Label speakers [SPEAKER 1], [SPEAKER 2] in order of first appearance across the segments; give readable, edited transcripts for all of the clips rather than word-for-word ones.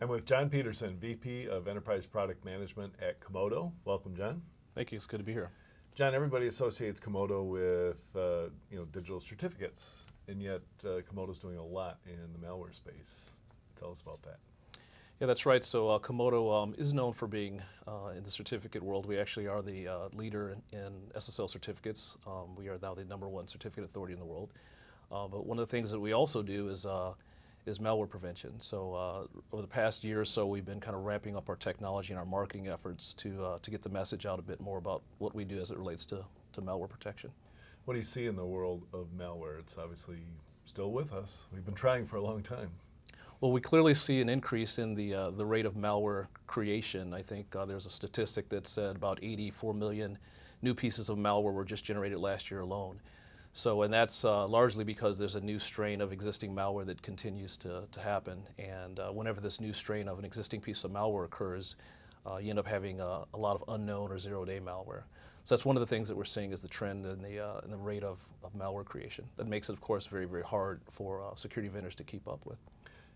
[SPEAKER 1] I'm with John Peterson, VP of Enterprise Product Management at Comodo. Welcome, John.
[SPEAKER 2] Thank you. It's good to be here.
[SPEAKER 1] John, everybody associates Comodo with digital certificates, and yet Comodo's doing a lot in the malware space. Tell us about that.
[SPEAKER 2] Yeah, that's right. So Comodo is known for being in the certificate world. We actually are the leader in SSL certificates. We are now the #1 certificate authority in the world. But one of the things that we also do is malware prevention. So over the past year or so, we've been kind of ramping up our technology and our marketing efforts to get the message out a bit more about what we do as it relates to malware protection.
[SPEAKER 1] What do you see in the world of malware? It's obviously still with us. We've been trying for a long time.
[SPEAKER 2] Well, we clearly see an increase in the rate of malware creation. I think there's a statistic that said about 84 million new pieces of malware were just generated last year alone. So, and that's largely because there's a new strain of existing malware that continues to happen. And whenever this new strain of an existing piece of malware occurs, you end up having a lot of unknown or zero-day malware. So that's one of the things that we're seeing is the trend in the rate of malware creation. That makes it, of course, very, very hard for security vendors to keep up with.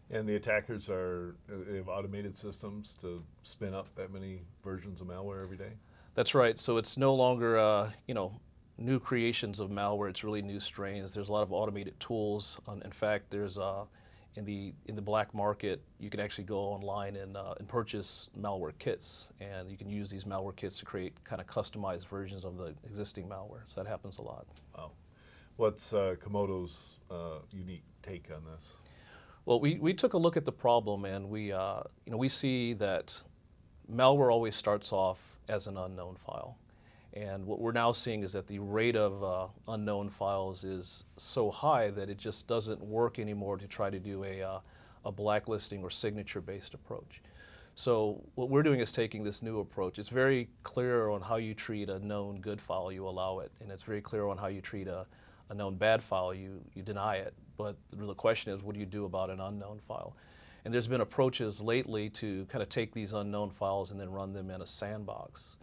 [SPEAKER 1] And the attackers they have automated systems to spin up that many versions of malware every day?
[SPEAKER 2] That's right. So it's no longer, new creations of malware. It's really new strains. There's a lot of automated tools. In fact, there's in the black market, you can actually go online and purchase malware kits, and you can use these malware kits to create kind of customized versions of the existing malware. So that happens a lot.
[SPEAKER 1] Wow. What's Comodo's unique take on this?
[SPEAKER 2] Well, we took a look at the problem, and we see that malware always starts off as an unknown file. And what we're now seeing is that the rate of unknown files is so high that it just doesn't work anymore to try to do a blacklisting or signature-based approach. So what we're doing is taking this new approach. It's very clear on how you treat a known good file, you allow it. And it's very clear on how you treat a known bad file, you deny it. But the question is, what do you do about an unknown file? And there's been approaches lately to kind of take these unknown files and then run them in a sandbox.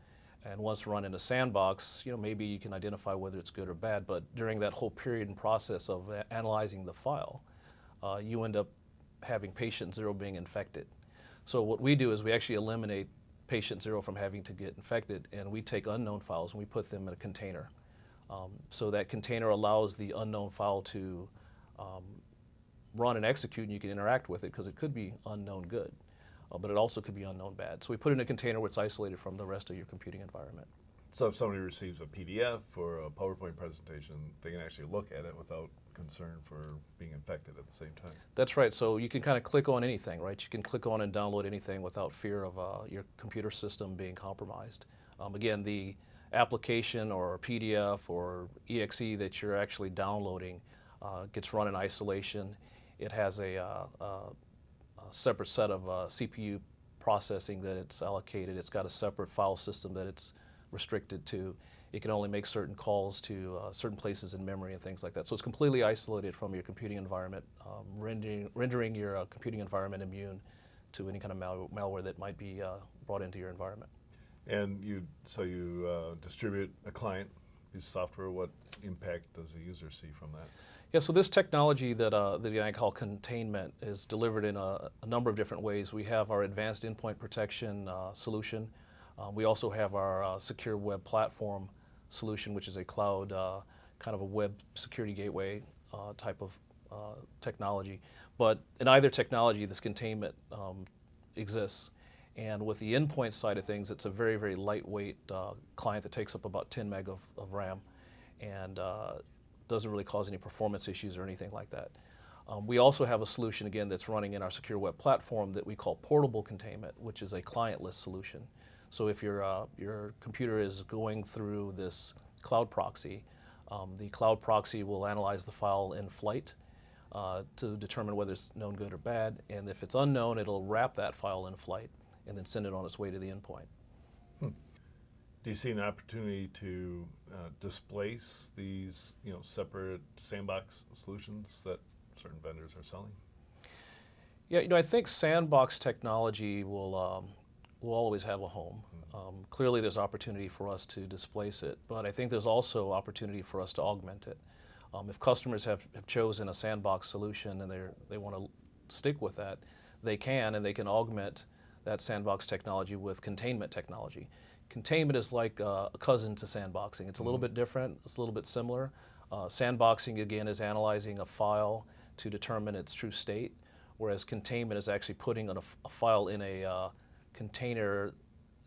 [SPEAKER 2] And once run in a sandbox, maybe you can identify whether it's good or bad, but during that whole period and process of analyzing the file, you end up having patient 0 being infected. So what we do is we actually eliminate patient 0 from having to get infected, and we take unknown files and we put them in a container. So that container allows the unknown file to run and execute, and you can interact with it because it could be unknown good. But it also could be unknown bad. So we put it in a container where it's isolated from the rest of your computing environment.
[SPEAKER 1] So if somebody receives a PDF or a PowerPoint presentation, they can actually look at it without concern for being infected at the same time.
[SPEAKER 2] That's right. So you can kind of click on anything, right? You can click on and download anything without fear of your computer system being compromised. Again, the application or PDF or EXE that you're actually downloading gets run in isolation. It has a separate set of CPU processing that it's allocated. It's got a separate file system that it's restricted to. It can only make certain calls to certain places in memory and things like that. So it's completely isolated from your computing environment, rendering your computing environment immune to any kind of malware that might be brought into your environment.
[SPEAKER 1] And you distribute a client piece of software. What impact does the user see from that?
[SPEAKER 2] Yeah, so this technology that I call containment is delivered in a number of different ways. We have our advanced endpoint protection solution. We also have our secure web platform solution, which is a cloud kind of a web security gateway type of technology. But in either technology, this containment exists. And with the endpoint side of things, it's a very, very lightweight client that takes up about 10 meg of RAM and doesn't really cause any performance issues or anything like that. We also have a solution, again, that's running in our secure web platform that we call portable containment, which is a clientless solution. So if your computer is going through this cloud proxy, the cloud proxy will analyze the file in flight to determine whether it's known good or bad. And if it's unknown, it'll wrap that file in flight and then send it on its way to the endpoint.
[SPEAKER 1] Do you see an opportunity to displace these, separate sandbox solutions that certain vendors are selling?
[SPEAKER 2] Yeah, I think sandbox technology will always have a home. Clearly, there's opportunity for us to displace it, but I think there's also opportunity for us to augment it. If customers have chosen a sandbox solution and they want to stick with that, they can, and they can augment that sandbox technology with containment technology. Containment is like a cousin to sandboxing. It's a little bit different, it's a little bit similar. Sandboxing, again, is analyzing a file to determine its true state, whereas containment is actually putting a file in a container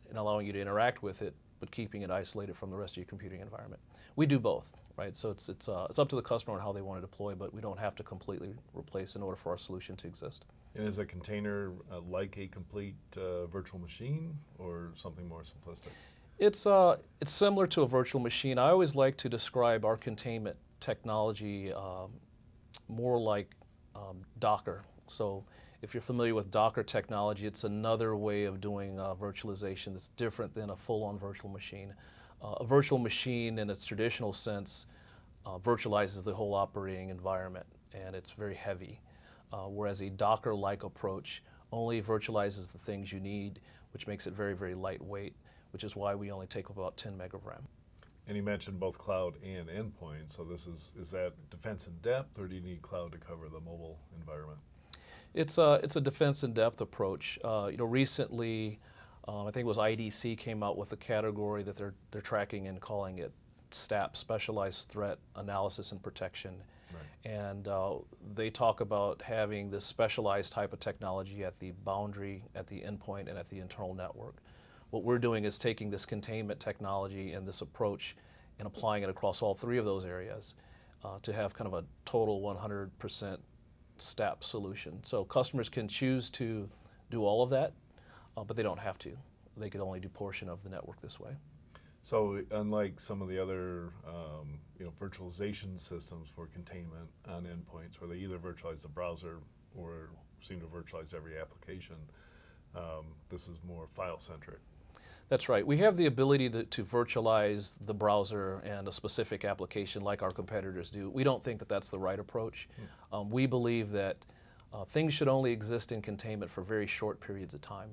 [SPEAKER 2] and allowing you to interact with it, but keeping it isolated from the rest of your computing environment. We do both, right? So it's up to the customer on how they want to deploy, but we don't have to completely replace in order for our solution to exist.
[SPEAKER 1] And is a container like a complete virtual machine or something more simplistic?
[SPEAKER 2] It's similar to a virtual machine. I always like to describe our containment technology more like Docker. So if you're familiar with Docker technology, it's another way of doing virtualization that's different than a full-on virtual machine. A virtual machine in its traditional sense virtualizes the whole operating environment, and it's very heavy. Whereas a Docker-like approach only virtualizes the things you need, which makes it very, very lightweight, which is why we only take about 10 meg of RAM.
[SPEAKER 1] And you mentioned both cloud and endpoint, so this is that defense in depth, or do you need cloud to cover the mobile environment?
[SPEAKER 2] It's a defense in depth approach. Recently, I think it was IDC came out with a category that they're tracking and calling it STAP, Specialized Threat Analysis and Protection. Right. And they talk about having this specialized type of technology at the boundary, at the endpoint, and at the internal network. What we're doing is taking this containment technology and this approach and applying it across all three of those areas to have kind of a total 100% STAP solution. So customers can choose to do all of that, but they don't have to. They could only do portion of the network this way.
[SPEAKER 1] So unlike some of the other virtualization systems for containment on endpoints, where they either virtualize the browser or seem to virtualize every application, this is more file-centric.
[SPEAKER 2] That's right. We have the ability to virtualize the browser and a specific application like our competitors do. We don't think that that's the right approach. We believe that things should only exist in containment for very short periods of time.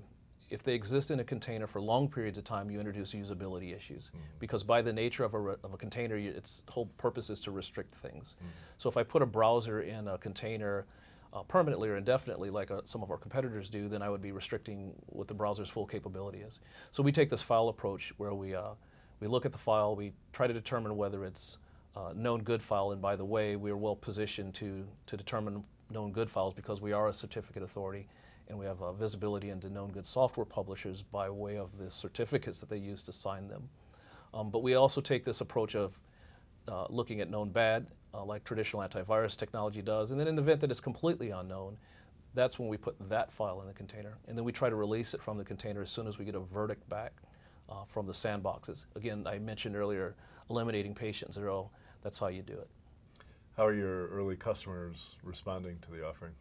[SPEAKER 2] If they exist in a container for long periods of time, you introduce usability issues. Because by the nature of a container, its whole purpose is to restrict things. So if I put a browser in a container permanently or indefinitely, like some of our competitors do, then I would be restricting what the browser's full capability is. So we take this file approach where we look at the file, we try to determine whether it's a known good file, and by the way, we are well positioned to determine known good files because we are a certificate authority, and we have visibility into known good software publishers by way of the certificates that they use to sign them. But we also take this approach of looking at known bad, like traditional antivirus technology does, and then in the event that it's completely unknown, that's when we put that file in the container, and then we try to release it from the container as soon as we get a verdict back from the sandboxes. Again, I mentioned earlier, eliminating patient zero, that's how you do it.
[SPEAKER 1] How are your early customers responding to the offering?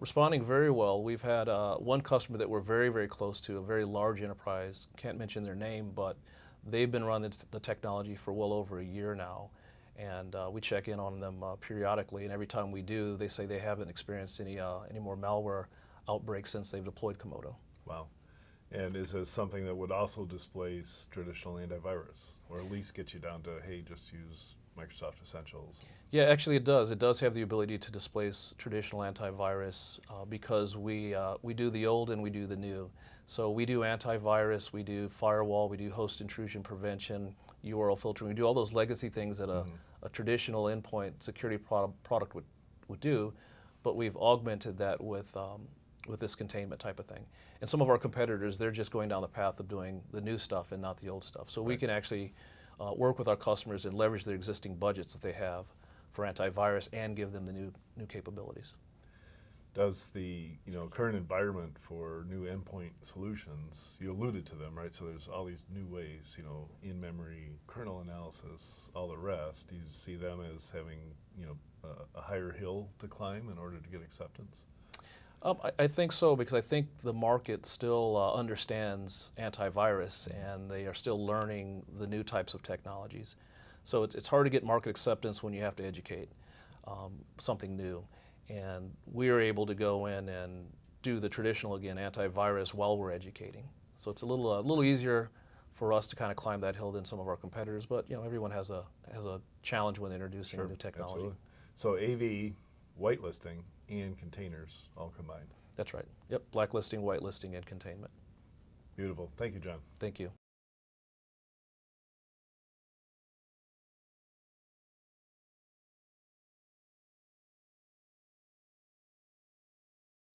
[SPEAKER 2] Responding very well. We've had one customer that we're very, very close to, a very large enterprise, can't mention their name, but they've been running the technology for well over a year now, and we check in on them periodically, and every time we do, they say they haven't experienced any more malware outbreaks since they've deployed Comodo.
[SPEAKER 1] Wow. And is this something that would also displace traditional antivirus, or at least get you down to, hey, just use Microsoft Essentials? Yeah,
[SPEAKER 2] actually it does. It does have the ability to displace traditional antivirus because we do the old and we do the new. So we do antivirus, we do firewall, we do host intrusion prevention, URL filtering. We do all those legacy things that a traditional endpoint security product would do, but we've augmented that with this containment type of thing. And some of our competitors, they're just going down the path of doing the new stuff and not the old stuff. So we can actually work with our customers and leverage their existing budgets that they have for antivirus and give them the new capabilities.
[SPEAKER 1] Does the current environment for new endpoint solutions, you alluded to them, right? So there's all these new ways, in-memory kernel analysis, all the rest. Do you see them as having a higher hill to climb in order to get acceptance?
[SPEAKER 2] I think so, because I think the market still understands antivirus, and they are still learning the new types of technologies. So it's hard to get market acceptance when you have to educate something new. And we are able to go in and do the traditional, again, antivirus while we're educating. So it's a little easier for us to kind of climb that hill than some of our competitors, but everyone has a challenge when introducing new technology.
[SPEAKER 1] Absolutely. So AV, whitelisting, and containers all combined.
[SPEAKER 2] That's right. Yep, blacklisting, whitelisting, and containment.
[SPEAKER 1] Beautiful. Thank you, John.
[SPEAKER 2] Thank you.